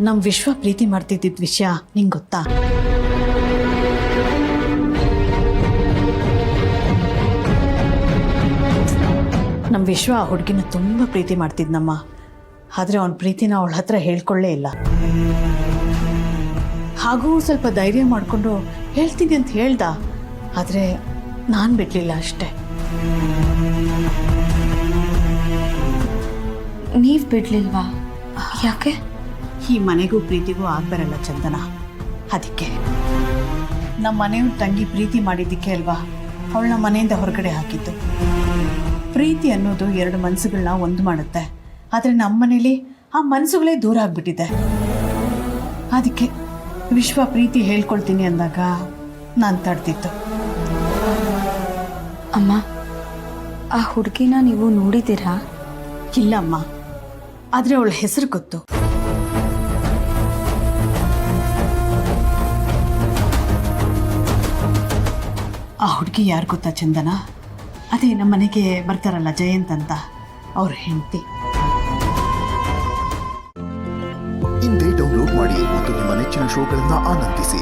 ನಮ್ಮ ವಿಶ್ವ ಪ್ರೀತಿ ಮಾಡ್ತಿದ್ದಿದ್ದ ವಿಷಯ ನಿಂಗೆ ಗೊತ್ತಾ? ನಮ್ಮ ವಿಶ್ವ ಆ ಹುಡುಗಿನ ತುಂಬ ಪ್ರೀತಿ ಮಾಡ್ತಿದ್ನಮ್ಮ. ಆದರೆ ಅವನ ಪ್ರೀತಿನ ಅವಳ ಹತ್ರ ಹೇಳ್ಕೊಳ್ಳೇ ಇಲ್ಲ. ಹಾಗೂ ಸ್ವಲ್ಪ ಧೈರ್ಯ ಮಾಡಿಕೊಂಡು ಹೇಳ್ತೀನಿ ಅಂತ ಹೇಳ್ದ. ಆದರೆ ನಾನು ಬಿಡಲಿಲ್ಲ ಅಷ್ಟೇ. ನೀವು ಬಿಡಲಿಲ್ವಾ? ಯಾಕೆ? ಈ ಮನೆಗೂ ಪ್ರೀತಿಗೂ ಆಗ್ಬರಲ್ಲ ಚಂದನ. ಅದಕ್ಕೆ ನಮ್ಮ ಮನೆಯವ್ರ ತಂಗಿ ಪ್ರೀತಿ ಮಾಡಿದ್ದಕ್ಕೆ ಅಲ್ವಾ ಅವಳನ್ನ ಮನೆಯಿಂದ ಹೊರಗಡೆ ಹಾಕಿದ್ದು. ಪ್ರೀತಿ ಅನ್ನೋದು ಎರಡು ಮನಸ್ಸುಗಳನ್ನ ಒಂದು ಮಾಡುತ್ತೆ. ಆದರೆ ನಮ್ಮ ಮನೇಲಿ ಆ ಮನಸ್ಸುಗಳೇ ದೂರ ಆಗಿಬಿಟ್ಟಿದೆ. ಅದಕ್ಕೆ ವಿಶ್ವ ಪ್ರೀತಿ ಹೇಳ್ಕೊಳ್ತೀನಿ ಅಂದಾಗ ನಾನು ತಡ್ತಿತ್ತು. ಅಮ್ಮ, ಆ ಹುಡುಗಿನ ನೀವು ನೋಡಿದ್ದೀರಾ? ಇಲ್ಲಮ್ಮ, ಆದರೆ ಅವಳ ಹೆಸರು ಗೊತ್ತು. ಆ ಹುಡುಗಿ ಯಾರು ಗೊತ್ತಾ ಚಂದನ? ಅದೇ ನಮ್ಮ ಮನೆಗೆ ಬರ್ತಾರಲ್ಲ ಜಯಂತ್ ಅಂತ, ಅವ್ರ ಹೆಂಡತಿ. ಇಂದೇ ಡೌನ್ಲೋಡ್ ಮಾಡಿ ಮತ್ತು ನಿಮ್ಮ ನೆಚ್ಚಿನ ಶೋಗಳನ್ನು ಆನಂದಿಸಿ.